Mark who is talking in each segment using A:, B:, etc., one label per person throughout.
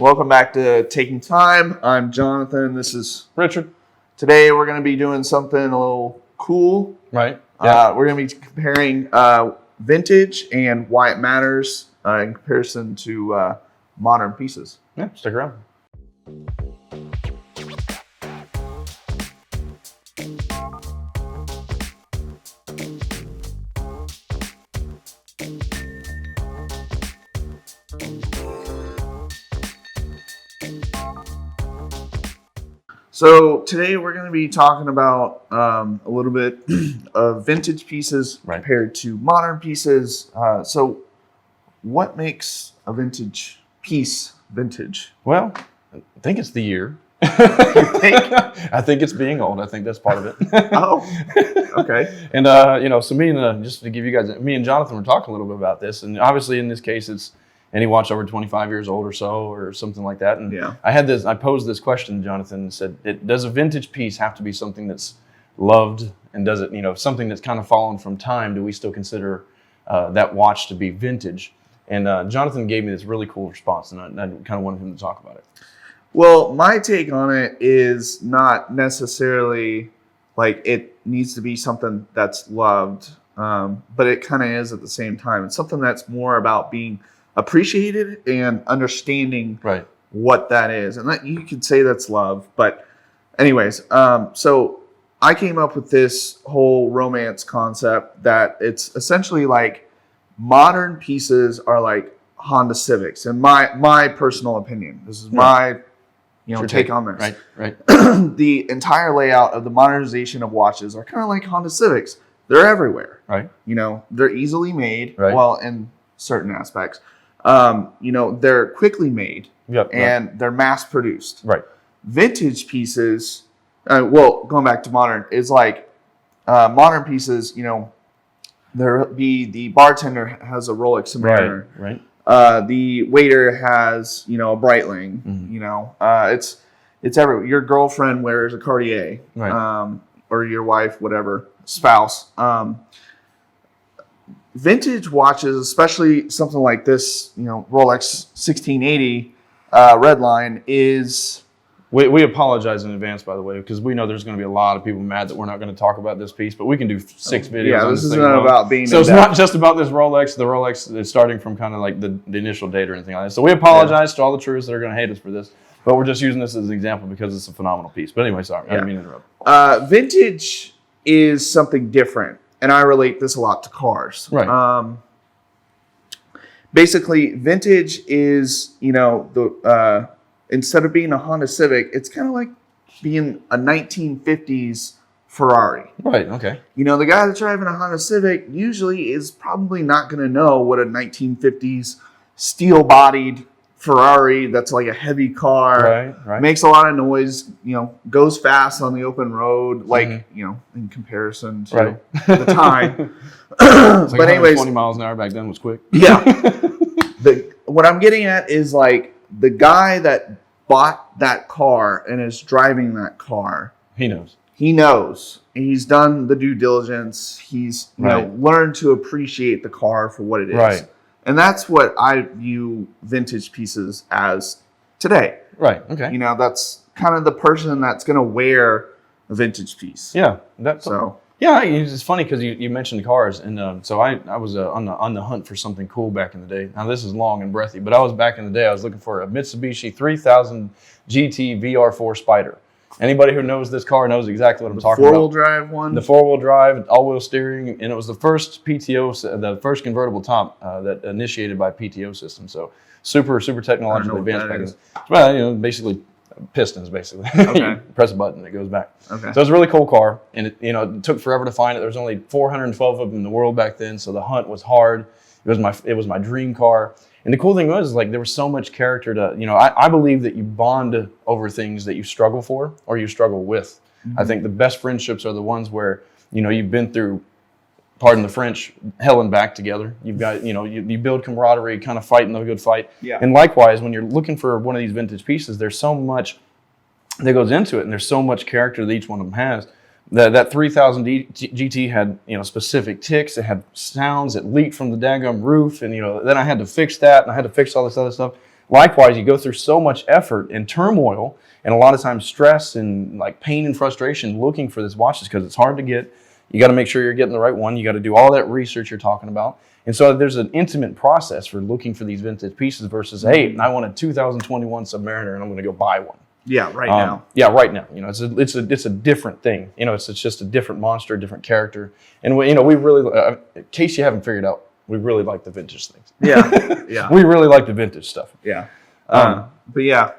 A: Welcome back to Taking Time. I'm Jonathan. This is
B: Richard.
A: Today we're going to be doing something a little cool.
B: Right. Yeah.
A: We're going to be comparing vintage and why it matters in comparison to modern pieces.
B: Yeah, stick around.
A: So today we're going to be talking about a little bit of vintage pieces compared to modern pieces. So what makes a vintage piece vintage?
B: Well, I think it's the year.
A: You think?
B: I think it's being old. I think that's part of it.
A: Oh, okay.
B: And, so just to give you guys, me and Jonathan were talking a little bit about this. And obviously in this case, it's any watch over 25 years old or so, or something like that. And
A: yeah.
B: I posed this question to Jonathan and said, does a vintage piece have to be something that's loved? And does it, something that's kind of fallen from time? Do we still consider that watch to be vintage? And Jonathan gave me this really cool response, and I kind of wanted him to talk about it.
A: Well, my take on it is not necessarily like it needs to be something that's loved, but it kind of is at the same time. It's something that's more about being appreciated and understanding what that is. And that you could say that's love. But anyways, so I came up with this whole romance concept that it's essentially like modern pieces are like Honda Civics. In my personal opinion, this is my take on this.
B: Right.
A: The entire layout of the modernization of watches are kind of like Honda Civics. They're everywhere.
B: Right.
A: They're easily made.
B: Right.
A: Well, in certain aspects. They're quickly made and they're mass produced.
B: Right.
A: Vintage pieces, going back to modern, is like modern pieces, the bartender has a Rolex Submariner.
B: Right.
A: The waiter has, a Breitling. Mm-hmm. It's everywhere. Your girlfriend wears a Cartier.
B: Right.
A: Or your wife, whatever, spouse. Vintage watches, especially something like this, Rolex 1680 Redline is...
B: We apologize in advance, by the way, because we know there's going to be a lot of people mad that we're not going to talk about this piece, but we can do 6 videos.
A: Yeah,
B: on
A: this
B: this
A: is not about being
B: So it's not just about this Rolex. The Rolex is starting from kind of like the initial date or anything like that. So we apologize to all the truths that are going to hate us for this, but we're just using this as an example because it's a phenomenal piece. But anyway, sorry, I didn't mean to interrupt.
A: Vintage is something different. And I relate this a lot to cars.
B: Right.
A: Basically, vintage is, instead of being a Honda Civic, it's kind of like being a 1950s Ferrari.
B: Right, okay.
A: The guy that's driving a Honda Civic usually is probably not going to know what a 1950s steel-bodied Ferrari that's like a heavy car,
B: right.
A: Makes a lot of noise, goes fast on the open road, in comparison to the time.
B: But anyways, 20 miles an hour back then was quick.
A: Yeah. What I'm getting at is like the guy that bought that car and is driving that car.
B: He knows.
A: He's done the due diligence. He's learned to appreciate the car for what it is.
B: Right.
A: And that's what I view vintage pieces as today.
B: Right. Okay.
A: That's kind of the person that's going to wear a vintage piece.
B: Yeah. Yeah, it's funny because you mentioned cars, and so I was on the hunt for something cool back in the day. Now this is long and breathy, but I was looking for a Mitsubishi 3000 GT VR4 Spider. Anybody who knows this car knows exactly what I'm talking about.
A: The 4-wheel drive one?
B: The 4-wheel drive, all-wheel steering, and it was the first PTO, the first convertible top that initiated by PTO system. So super technologically advanced back then. Well, basically pistons, basically.
A: Okay.
B: You press a button, it goes back.
A: Okay.
B: So it's a really cool car, and it took forever to find it. There was only 412 of them in the world back then, so the hunt was hard. It was my dream car. And the cool thing was, like, there was so much character to, I believe that you bond over things that you struggle for or you struggle with. Mm-hmm. I think the best friendships are the ones where, you've been through, pardon the French, hell and back together. You've got, you build camaraderie, kind of fighting the good fight. Yeah. And likewise, when you're looking for one of these vintage pieces, there's so much that goes into it, and there's so much character that each one of them has. That 3000 GT had, specific ticks. It had sounds. It leaked from the daggum roof, and then I had to fix that, and I had to fix all this other stuff. Likewise, you go through so much effort and turmoil and a lot of times stress and like pain and frustration looking for this watches because it's hard to get. You got to make sure you're getting the right one. You got to do all that research you're talking about. And so there's an intimate process for looking for these vintage pieces versus, hey, I want a 2021 Submariner and I'm going to go buy one.
A: Yeah, right now.
B: Yeah, right now. You know, it's a different thing. You know, it's just a different monster, a different character. And we really, in case you haven't figured out, we really like the vintage things.
A: Yeah, yeah.
B: We really like the vintage stuff.
A: Yeah. But yeah,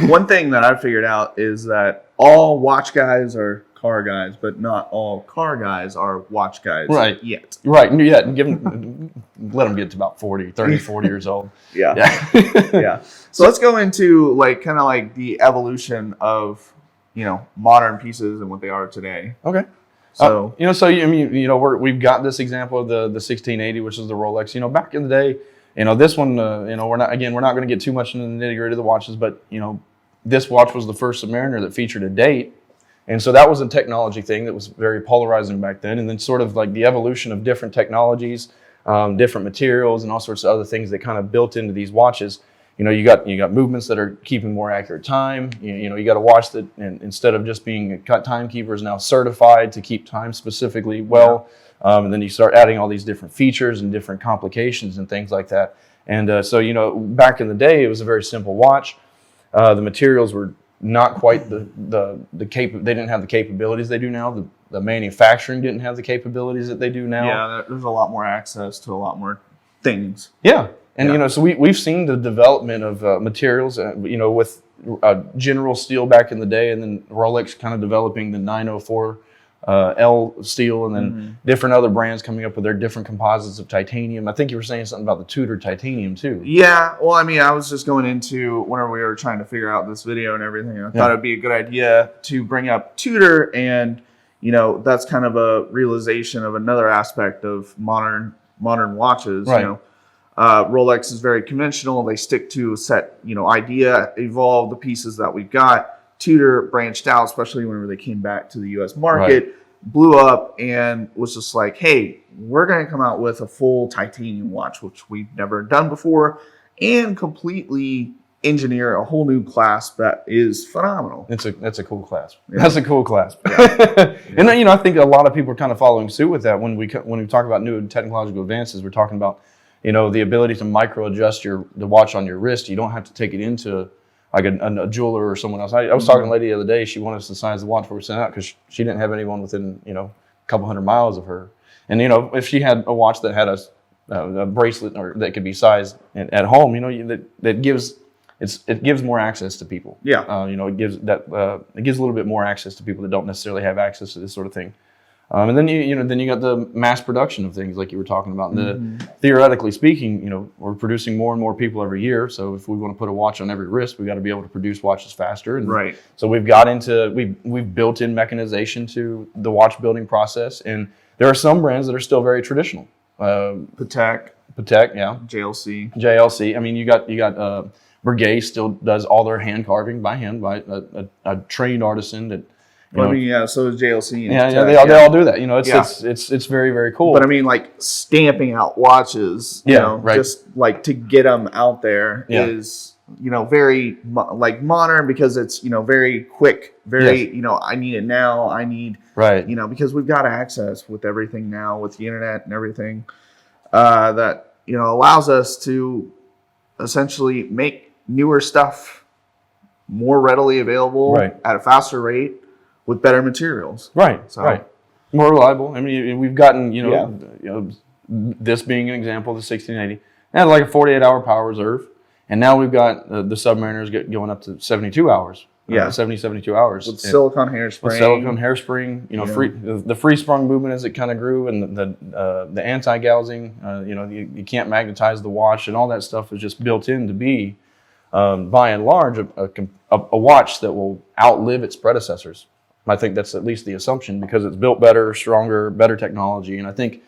A: one thing that I figured out is that all watch guys are car guys, but not all car guys are watch guys yet.
B: Right. Yeah. Let them get to about 30, 40 years old.
A: Yeah. Yeah. So let's go into like kind of like the evolution of, modern pieces and what they are today.
B: Okay.
A: So,
B: we've got this example of the 1680, which is the Rolex. Back in the day, this one, we're not going to get too much into the nitty gritty of the watches, but, this watch was the first Submariner that featured a date. And so that was a technology thing that was very polarizing back then. And then sort of like the evolution of different technologies, different materials, and all sorts of other things that kind of built into these watches. You got movements that are keeping more accurate time. You got a watch that, instead of just being a timekeeper, is now certified to keep time specifically well. And then you start adding all these different features and different complications and things like that. And so back in the day, it was a very simple watch. The materials were not quite they didn't have the capabilities they do now. The manufacturing didn't have the capabilities that they do now.
A: Yeah, there's a lot more access to a lot more things.
B: Yeah. And, so we've seen the development of materials, with General Steel back in the day, and then Rolex kind of developing the 904 L steel, and then different other brands coming up with their different composites of titanium. I think you were saying something about the Tudor titanium too.
A: Yeah, well, I mean, I was just going into whenever we were trying to figure out this video and everything, I thought it'd be a good idea to bring up Tudor, and that's kind of a realization of another aspect of modern watches.
B: Right.
A: Rolex is very conventional. They stick to a set, idea, evolve the pieces that we've got. Tudor branched out, especially whenever they came back to the U.S. market, blew up, and was just like, hey, we're going to come out with a full titanium watch, which we've never done before, and completely engineer a whole new class that is phenomenal.
B: That's a cool class. Yeah. That's a cool class. Yeah. And then, I think a lot of people are kind of following suit with that. When we talk about new technological advances, we're talking about, the ability to micro adjust the watch on your wrist. You don't have to take it into like a jeweler or someone else. I was talking to a lady the other day. She wanted us to size the watch before we sent out because she didn't have anyone within a couple hundred miles of her. And if she had a watch that had a bracelet or that could be sized at home, that gives more access to people.
A: Yeah.
B: It gives a little bit more access to people that don't necessarily have access to this sort of thing. And then you got the mass production of things like you were talking about. Theoretically speaking, we're producing more and more people every year. So if we want to put a watch on every wrist, we got to be able to produce watches faster. And
A: right.
B: So we've built in mechanization to the watch building process. And there are some brands that are still very traditional.
A: Patek,
B: yeah.
A: JLC.
B: I mean, you got Breguet still does all their hand carving by hand by a trained artisan that.
A: So is JLC.
B: And Patek, they all do that. It's very, very cool.
A: But I mean, like stamping out watches, just like to get them out there is, very like modern because it's, very quick, very, I need it now. I need, because we've got access with everything now with the internet and everything that, allows us to essentially make newer stuff more readily available at a faster rate. With better materials,
B: right? More reliable. I mean, we've gotten this being an example, the 1680, it had like a 48-hour power reserve, and now we've got the Submariners going up to 72 hours. 72 hours
A: with silicone hairspring.
B: The free sprung movement as it kind of grew, and the anti gouging. You can't magnetize the watch, and all that stuff is just built in to be, by and large, a watch that will outlive its predecessors. I think that's at least the assumption because it's built better, stronger, better technology, and I think,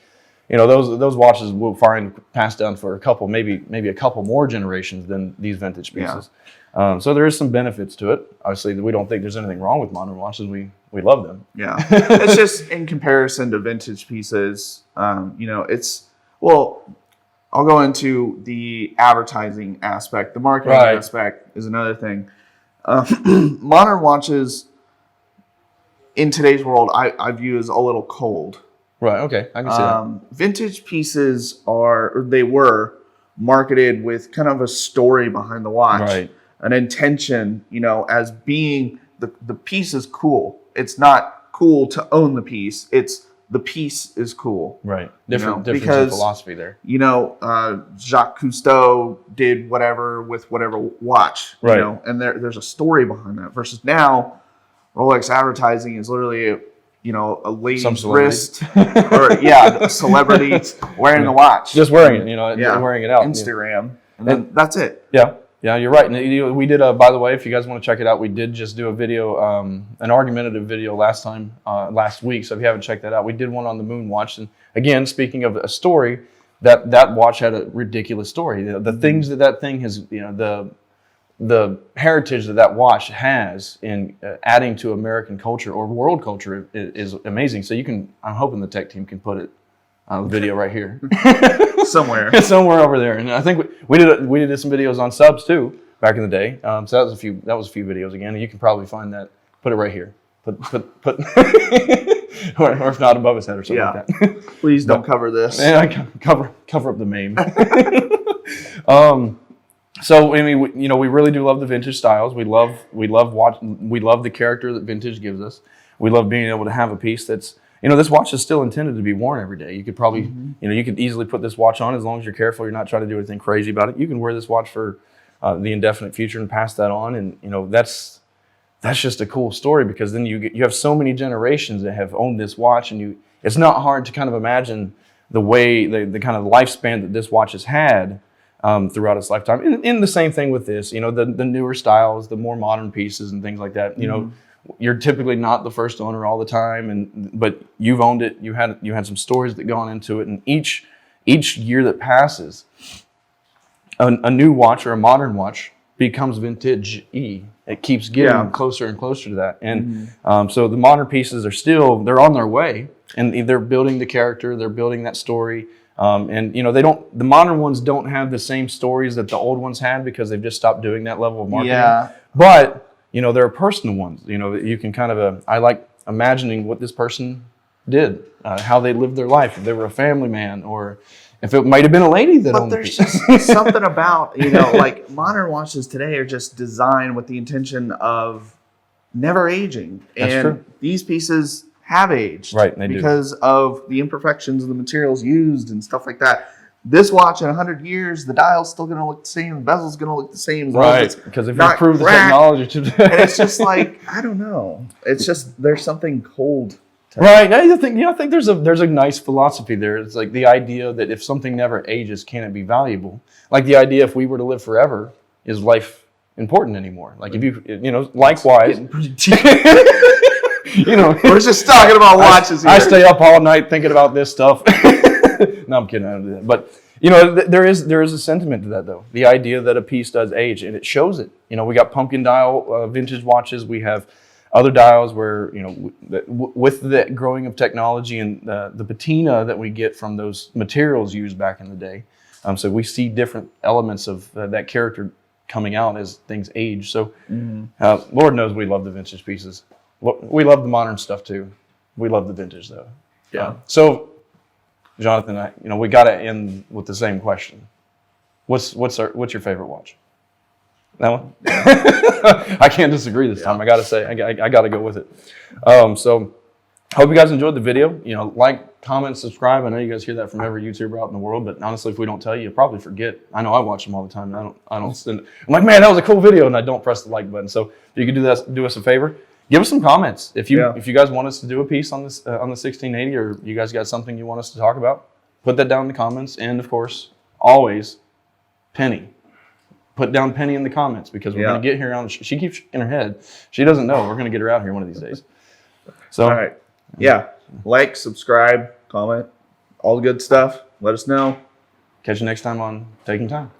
B: those watches will find passed down for a couple, maybe a couple more generations than these vintage pieces. Yeah. So there is some benefits to it. Obviously, we don't think there's anything wrong with modern watches. We love them.
A: Yeah, it's just in comparison to vintage pieces. I'll go into the advertising aspect. The marketing aspect is another thing. Modern watches in today's world, I view as a little cold.
B: Right. Okay. I can see that.
A: Vintage pieces were marketed with kind of a story behind the watch,
B: Right.
A: an intention, as being the piece is cool. It's not cool to own the piece. It's the piece is cool.
B: Right. Difference in philosophy there.
A: Jacques Cousteau did whatever with whatever watch,
B: right.
A: And there's a story behind that. Versus now, Rolex advertising is literally a lady's wrist, or a celebrity wearing the watch,
B: just wearing it, wearing it out,
A: Instagram, and then that's it.
B: Yeah, you're right. And we did by the way, if you guys want to check it out, we did just do a video, an argumentative video last week. So if you haven't checked that out, we did one on the Moon watch. And again, speaking of a story, that watch had a ridiculous story. The things that thing has, the heritage that watch has in adding to American culture or world culture is amazing. So I'm hoping the tech team can put it on the video right here.
A: somewhere
B: over there. And I think we did some videos on subs too back in the day. So that was a few videos again. And you can probably find that. Put it right here. Put or if not above his head or something like that.
A: Please don't cover this.
B: Yeah, cover up the meme. So I mean, we really do love the vintage styles. We love the character that vintage gives us. We love being able to have a piece that's, this watch is still intended to be worn every day. You could probably, you could easily put this watch on as long as you're careful. You're not trying to do anything crazy about it. You can wear this watch for the indefinite future and pass that on. And that's just a cool story, because then you have so many generations that have owned this watch, and it's not hard to kind of imagine the way the kind of lifespan that this watch has had throughout its lifetime. And the same thing with this, the newer styles, the more modern pieces and things like that. You're typically not the first owner all the time, but you've owned it. You had some stories that gone into it, and each year that passes, a new watch or a modern watch becomes vintage-y. It keeps getting closer and closer to that. And so the modern pieces they're on their way, and they're building the character, they're building that story. And the modern ones don't have the same stories that the old ones had, because they've just stopped doing that level of marketing.
A: Yeah.
B: But there are personal ones. You can kind of I like imagining what this person did, how they lived their life, if they were a family man, or if it might have been a lady that owned. But
A: there's just something about like modern watches today are just designed with the intention of never aging.
B: That's
A: and
B: true.
A: These pieces have aged,
B: right? They
A: because of the imperfections of the materials used and stuff like that. This watch in 100 years, the dial's still going to look the same, the bezel's going to look the same,
B: right? Because if you improve the technology today,
A: and it's just like, I don't know. It's just there's something cold.
B: Right. I think there's a nice philosophy there. It's like the idea that if something never ages, can it be valuable? Like the idea, if we were to live forever, is life important anymore? Like if you likewise.
A: We're just talking about watches here.
B: I stay up all night thinking about this stuff. No, I'm kidding. I don't do that. But there is a sentiment to that, though. The idea that a piece does age, and it shows it. We got pumpkin dial vintage watches. We have other dials where with the growing of technology and the patina that we get from those materials used back in the day. So we see different elements of that character coming out as things age. So Lord knows we love the vintage pieces. We love the modern stuff too. We love the vintage though.
A: Yeah.
B: So, Jonathan, we got to end with the same question. What's your favorite watch? That one? I can't disagree this time. I got to say, I got to go with it. So, hope you guys enjoyed the video. Like, comment, subscribe. I know you guys hear that from every YouTuber out in the world, but honestly, if we don't tell you, you'll probably forget. I know I watch them all the time. I don't send. I'm like, man, that was a cool video, and I don't press the like button. So, if you could do us a favor. Give us some comments. If you guys want us to do a piece on this on the 1680, or you guys got something you want us to talk about, put that down in the comments. And of course, always, Penny. Put down Penny in the comments, because we're going to get her on. She keeps in her head. She doesn't know. We're going to get her out here one of these days. So,
A: all right. Yeah. Like, subscribe, comment, all the good stuff. Let us know.
B: Catch you next time on Taking Time.